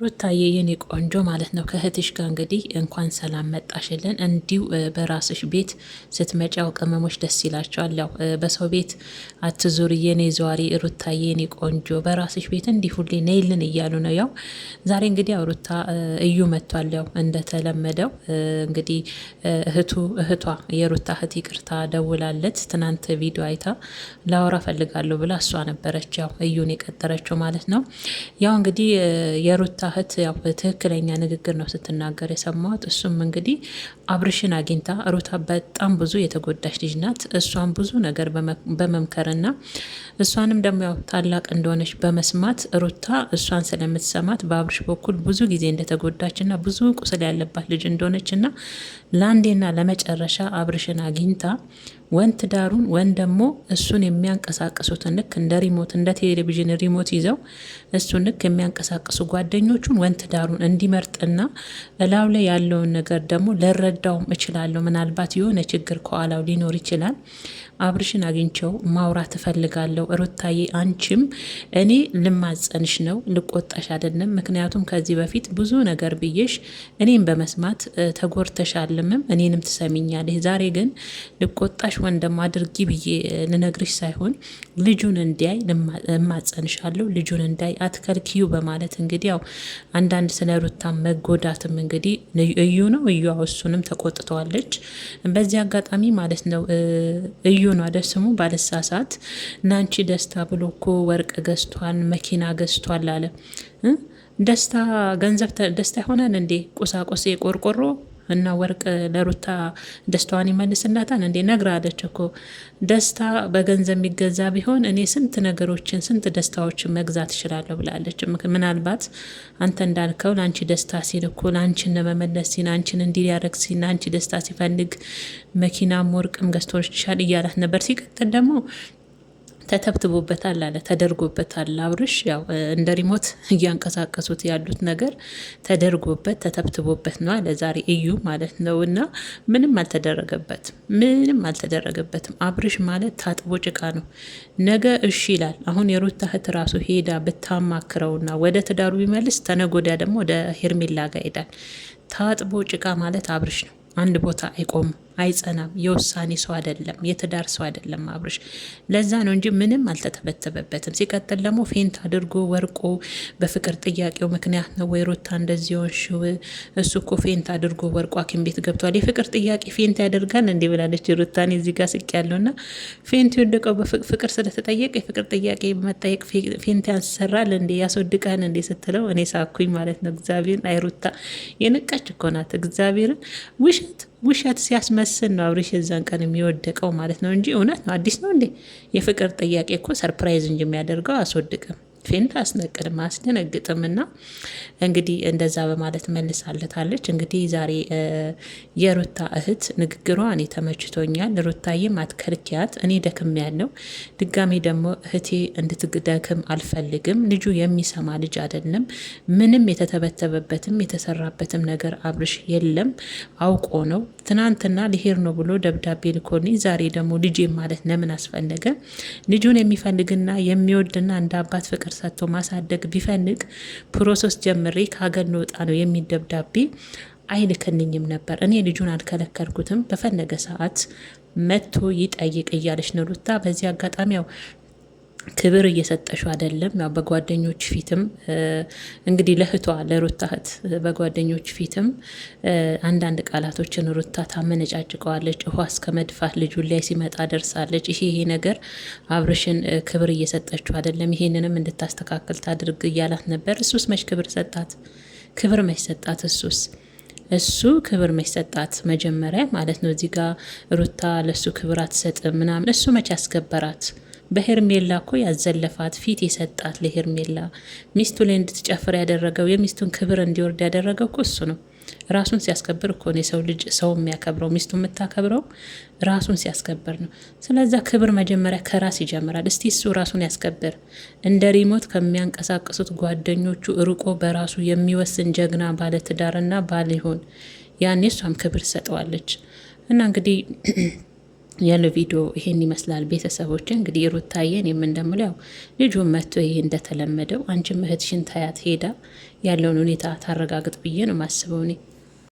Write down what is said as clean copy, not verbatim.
ሩታዬ የኔ ቆንጆ ማለት ነው ከእህትሽ ጋር እንግዲህ እንኳን ሰላም መጣሽልን። እንዲሁ በራስሽ ቤት ስትመጫው ቅመሞች ደስ ይላቸዋል። ያው በሰው ቤት አትዙሪ የኔ ዘዋሪ ሩታዬ የኔ ቆንጆ በራስሽ ቤት እንዲህ ሁሌ ነይልን እያሉ ነው። ያው ዛሬ እንግዲህ ያው ሩታ እዩ መጥቷል። ያው እንደተለመደው እንግዲህ እህቷ የሩታ እህት ይቅርታ ደውላለት ትናንት ቪዲዮ አይታ ላወራ ፈልጋለሁ ብላ እሷ ነበረች ያው እዩን የቀጠረችው ማለት ነው። ያው እንግዲህ የሩታ እህት ያው ትክክለኛ ንግግር ነው ስትናገር የሰማሁት። እሱም እንግዲህ አብርሽን አግኝታ ሩታ በጣም ብዙ የተጎዳች ልጅ ናት። እሷን ብዙ ነገር በመምከርና እሷንም ደግሞ ያው ታላቅ እንደሆነች በመስማት ሩታ እሷን ስለምትሰማት በአብርሽ በኩል ብዙ ጊዜ እንደተጎዳችና ብዙ ቁስል ያለባት ልጅ እንደሆነችና ለአንዴና ለመጨረሻ አብርሽን አግኝታ ወንድ ዳሩን ወን ደግሞ እሱን የሚያንቀሳቅሱትን ልክ እንደ ሪሞት እንደ ቴሌቪዥን ሪሞት ይዘው እሱን ልክ የሚያንቀሳቅሱ ጓደኞቹን ወንድ ዳሩን እንዲመርጥና እላው ላይ ያለውን ነገር ደግሞ ልረዳውም እችላለሁ። ምናልባት የሆነ ችግር ከኋላው ሊኖር ይችላል። አብርሽን አግኝቸው ማውራት እፈልጋለሁ። ሩታዬ አንቺም እኔ ልማጸንሽ ነው ልቆጣሽ አይደለም። ምክንያቱም ከዚህ በፊት ብዙ ነገር ብዬሽ እኔም በመስማት ተጎርተሻልምም እኔንም ትሰሚኛለሽ። ዛሬ ግን ልቆጣሽ ወንድም አድርጊ ብዬ ልነግርሽ ሳይሆን ልጁን እንዲያይ እማጸንሻለሁ። ልጁን እንዳይ አትከልኪዩ በማለት እንግዲህ ያው አንዳንድ ስለ ሩታ መጎዳትም እንግዲህ እዩ ነው እዩ እሱንም ተቆጥተዋለች። በዚህ አጋጣሚ ማለት ነው እዩ ነው አደስሙ ባለሳሳት ናንቺ ደስታ ብሎ እኮ ወርቅ ገዝቷል፣ መኪና ገዝቷል አለ። ደስታ ገንዘብ ደስታ ይሆናል እንዴ? ቁሳቁስ ቆርቆሮ እና ወርቅ ለሩታ ደስታዋን ይመልስላታል እንዴ? ነግራለች እኮ ደስታ በገንዘብ የሚገዛ ቢሆን እኔ ስንት ነገሮችን ስንት ደስታዎችን መግዛት እችላለሁ ብላለች። ምናልባት አንተ እንዳልከው ለአንቺ ደስታ ሲል እኮ ለአንቺን ለመመለስ ሲል አንቺን እንዲያደርግ ሲል ለአንቺ ደስታ ሲፈልግ መኪናም ወርቅም ገዝቶልሻል እያላት ነበር። ሲቀጥል ደግሞ ተተብትቦበታል አለ ተደርጎበታል። አብርሽ ያው እንደ ሪሞት እያንቀሳቀሱት ያሉት ነገር ተደርጎበት ተተብትቦበት ነው አለ ዛሬ እዩ ማለት ነው። እና ምንም አልተደረገበትም። አብርሽ ማለት ታጥቦ ጭቃ ነው። ነገ እሺ ይላል። አሁን የሩታ እህት ራሱ ሄዳ ብታማክረውና ወደ ትዳሩ ቢመልስ ተነጎዳ ደግሞ ወደ ሄርሜላ ጋር ሄዳል። ታጥቦ ጭቃ ማለት አብርሽ ነው። አንድ ቦታ አይቆምም፣ አይጸናም። የውሳኔ ሰው አይደለም፣ የትዳር ሰው አይደለም አብርሽ። ለዛ ነው እንጂ ምንም አልተተበተበበትም። ሲቀጥል ደግሞ ፌንት አድርጎ ወርቆ በፍቅር ጥያቄው ምክንያት ነው ወይ ሩታ እንደዚህ ሆንሽው? እሱ እኮ ፌንት አድርጎ ወርቆ ሐኪም ቤት ገብቷል። የፍቅር ጥያቄ ፌንት ያደርጋል እንዴ ብላለች ሩታኔ እዚህ ጋር ስቅ ያለውና ፌንት የወደቀው በፍቅር ስለተጠየቀ የፍቅር ጥያቄ በመጠየቅ ፌንት ያሰራል እንዴ ያስወድቃል እንዴ ስትለው እኔ ሳኩኝ ማለት ነው። እግዚአብሔርን አይሩታ የነቃች እኮ ናት። እግዚአብሔርን ውሸት ሲያስመስል ነው አብርሽ የዛን ቀን የሚወደቀው ማለት ነው እንጂ እውነት ነው። አዲስ ነው እንዴ? የፍቅር ጥያቄ እኮ ሰርፕራይዝ እንጂ የሚያደርገው አስወድቅም፣ ፌንት አስነቅድም፣ አስደነግጥም። እና እንግዲህ እንደዛ በማለት መልሳለታለች። እንግዲህ ዛሬ የሩታ እህት ንግግሯ እኔ ተመችቶኛል። ሩታዬም አትከልኪያት፣ እኔ ደክም ያለው ድጋሚ ደግሞ እህቴ እንድትደክም አልፈልግም። ልጁ የሚሰማ ልጅ አይደለም። ምንም የተተበተበበትም የተሰራበትም ነገር አብርሽ የለም። አውቆ ነው ትናንትና ሊሄድ ነው ብሎ ደብዳቤ ልኮልኝ፣ ዛሬ ደግሞ ልጄ ማለት ለምን አስፈለገ? ልጁን የሚፈልግና የሚወድና እንደ አባት ፍቅር ሰጥቶ ማሳደግ ቢፈልግ ፕሮሰስ ጀምሬ ከሀገር ልወጣ ነው የሚል ደብዳቤ አይልክልኝም ነበር። እኔ ልጁን አልከለከልኩትም። በፈለገ ሰዓት መጥቶ ይጠይቅ እያለች ነው ሩታ። በዚህ አጋጣሚ ያው ክብር እየሰጠሽው አይደለም። ያው በጓደኞች ፊትም እንግዲህ ለህቷ ለሩታ እህት በጓደኞች ፊትም አንዳንድ ቃላቶችን ሩታ ታመነጫጭቀዋለች። ውሃ እስከ መድፋት ልጁ ላይ ሲመጣ ደርሳለች። ይሄ ነገር አብርሽን ክብር እየሰጠችው አይደለም። ይሄንንም እንድታስተካከል ታድርግ እያላት ነበር። እሱስ መች ክብር ሰጣት? ክብር መች ሰጣት? እሱ ክብር መች ሰጣት? መጀመሪያ ማለት ነው። እዚህ ጋር ሩታ ለሱ ክብር አትሰጥም ምናምን። እሱ መች ያስከበራት? በሄርሜላ እኮ ያዘለፋት ፊት የሰጣት ለሄርሜላ ሚስቱ ላይ እንድትጨፍር ያደረገው የሚስቱን ክብር እንዲወርድ ያደረገው እኮ እሱ ነው። ራሱን ሲያስከብር እኮ ነው የሰው ልጅ ሰው የሚያከብረው። ሚስቱ የምታከብረው ራሱን ሲያስከብር ነው። ስለዛ ክብር መጀመሪያ ከራስ ይጀምራል። እስቲ እሱ ራሱን ያስከብር። እንደ ሪሞት ከሚያንቀሳቅሱት ጓደኞቹ ርቆ በራሱ የሚወስን ጀግና ባለትዳርና ባል ይሆን። ያኔ እሷም ክብር ሰጠዋለች። እና እንግዲህ ያለው ቪዲዮ ይሄን ይመስላል። ቤተሰቦች እንግዲህ ሩታዬን የምንደምለው ያው ልጁን መጥቶ ይሄ እንደተለመደው አንቺም እህትሽን ታያት ሄዳ ያለውን ሁኔታ ታረጋግጥ ብዬ ነው ማስበው እኔ።